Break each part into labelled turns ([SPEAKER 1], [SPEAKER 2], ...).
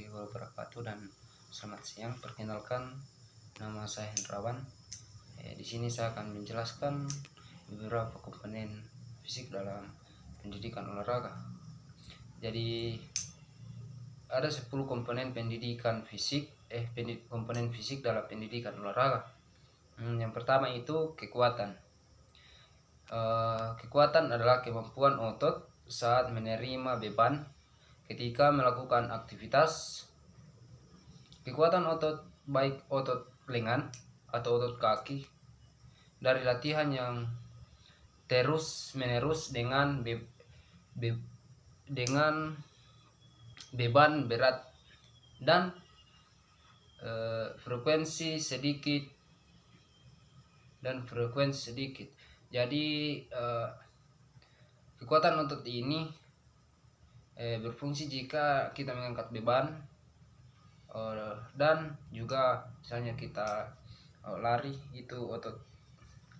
[SPEAKER 1] warahmatullahi wabarakatuh dan selamat siang. Perkenalkan, nama saya Hendrawan. Di sini saya akan menjelaskan beberapa komponen fisik dalam pendidikan olahraga. Jadi ada 10 komponen pendidikan fisik, komponen fisik dalam pendidikan olahraga. Yang pertama itu kekuatan. Kekuatan adalah kemampuan otot saat menerima beban ketika melakukan aktivitas. Kekuatan otot, baik otot lengan atau otot kaki, dari latihan yang terus menerus dengan beban berat dan frekuensi sedikit. Jadi kekuatan otot ini berfungsi jika kita mengangkat beban dan juga misalnya kita lari, itu otot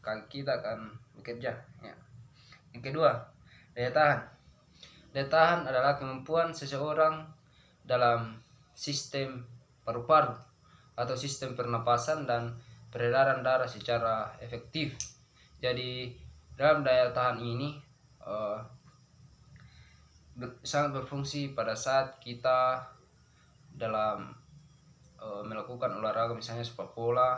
[SPEAKER 1] kaki kita akan bekerja ya. Yang kedua, daya tahan. Daya tahan adalah kemampuan seseorang dalam sistem paru-paru atau sistem pernapasan dan peredaran darah secara efektif. Jadi dalam daya tahan ini sangat berfungsi pada saat kita dalam melakukan olahraga, misalnya sepak bola,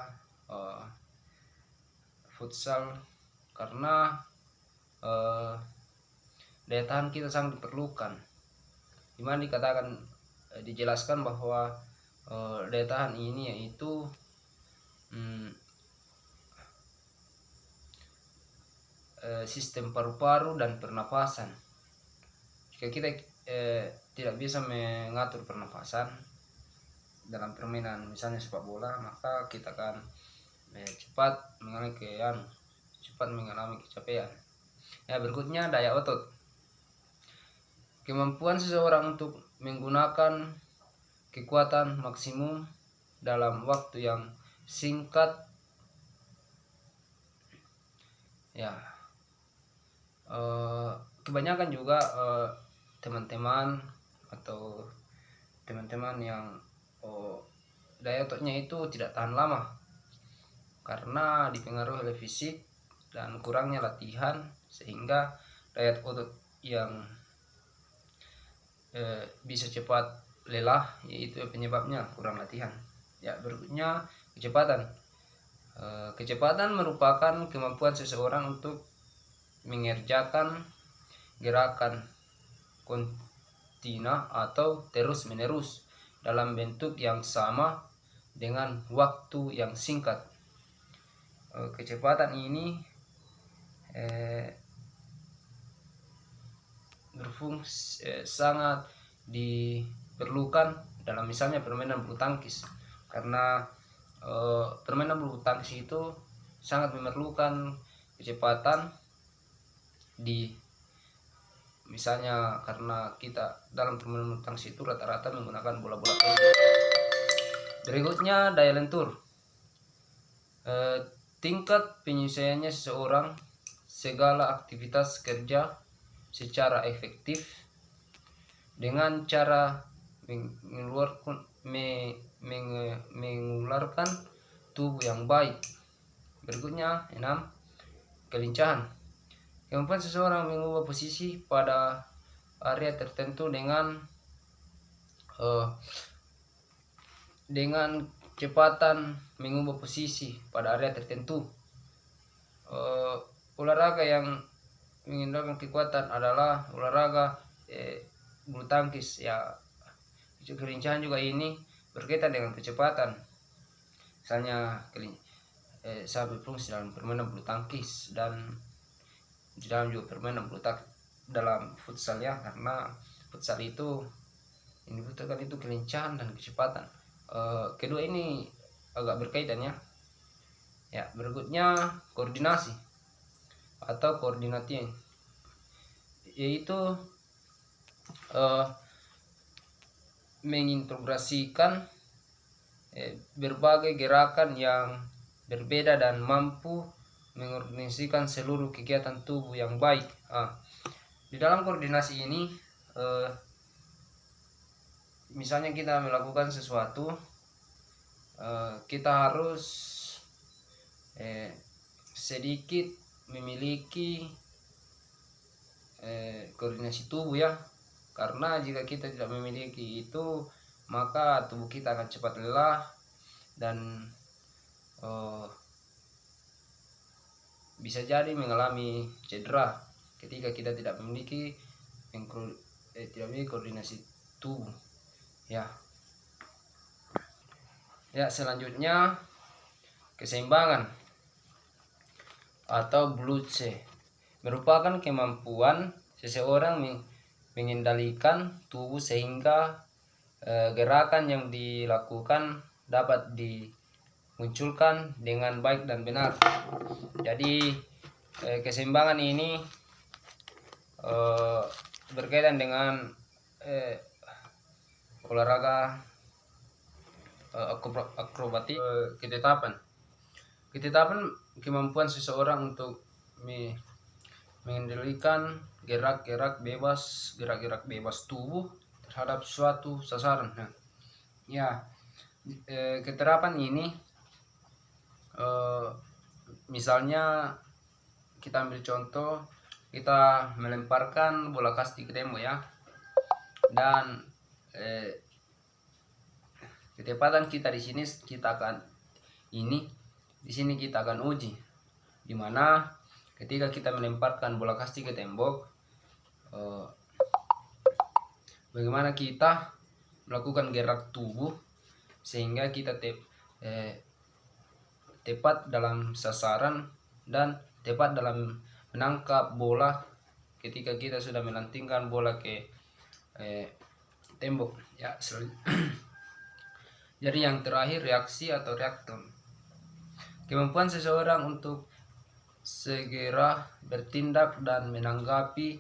[SPEAKER 1] futsal, karena daya tahan kita sangat diperlukan. Dimana dikatakan, dijelaskan bahwa daya tahan ini yaitu sistem paru-paru dan pernapasan. Jika kita tidak bisa mengatur pernapasan dalam permainan misalnya sepak bola, maka kita akan cepat mengalami kecapean. Ya, berikutnya daya otot. Kemampuan seseorang untuk menggunakan kekuatan maksimum dalam waktu yang singkat. Ya, kebanyakan juga teman-teman yang daya ototnya itu tidak tahan lama karena dipengaruhi oleh fisik dan kurangnya latihan, sehingga daya otot yang bisa cepat lelah, yaitu penyebabnya kurang latihan. Ya, berikutnya kecepatan. Kecepatan merupakan kemampuan seseorang untuk mengerjakan gerakan kontinu atau terus menerus dalam bentuk yang sama dengan waktu yang singkat. Kecepatan ini berfungsi sangat diperlukan dalam misalnya permainan bulu tangkis, karena permainan bulu tangkis itu sangat memerlukan kecepatan misalnya karena kita dalam permainan bulu tangkis itu rata-rata menggunakan bola-bola pendek. Berikutnya daya lentur. Tingkat penyelesaiannya seseorang segala aktivitas kerja secara efektif dengan cara mengeluarkan tubuh yang baik. Berikutnya 6, kelincahan. Kemampuan seseorang mengubah posisi pada area tertentu dengan kecepatan mengubah posisi pada area tertentu. Olahraga yang menggunakan kekuatan adalah olahraga bulu tangkis ya. Kelincahan juga ini berkaitan dengan kecepatan. Misalnya saya berfungsi dalam permainan bulu tangkis dan di dalam juga permainan bulu tangkis dalam futsal ya, karena futsal itu ini dibutuhkan itu kelincahan dan kecepatan. Kedua ini agak berkaitan ya. Ya, berikutnya koordinasi atau koordinating, yaitu mengintegrasikan berbagai gerakan yang berbeda dan mampu mengorganisasikan seluruh kegiatan tubuh yang baik. Di dalam koordinasi ini misalnya kita melakukan sesuatu, kita harus sedikit memiliki koordinasi tubuh ya, karena jika kita tidak memiliki itu maka tubuh kita akan cepat lelah dan bisa jadi mengalami cedera ketika kita tidak memiliki koordinasi tubuh ya. Selanjutnya keseimbangan atau balance merupakan kemampuan seseorang mengendalikan tubuh sehingga gerakan yang dilakukan dapat dimunculkan dengan baik dan benar. Jadi keseimbangan ini berkaitan dengan olahraga akrobatik. Ketetapan kemampuan seseorang untuk mengendalikan gerak-gerak bebas tubuh terhadap suatu sasaran. Keterapan ini misalnya kita ambil contoh, kita melemparkan bola kasti ke tembok ya, dan ketepatan kita di sini kita akan uji, dimana ketika kita melemparkan bola kasti ke tembok, bagaimana kita melakukan gerak tubuh sehingga kita tepat dalam sasaran dan tepat dalam menangkap bola ketika kita sudah melantingkan bola ke tembok ya. Jadi yang terakhir, reaksi atau reaktor. Kemampuan seseorang untuk segera bertindak dan menanggapi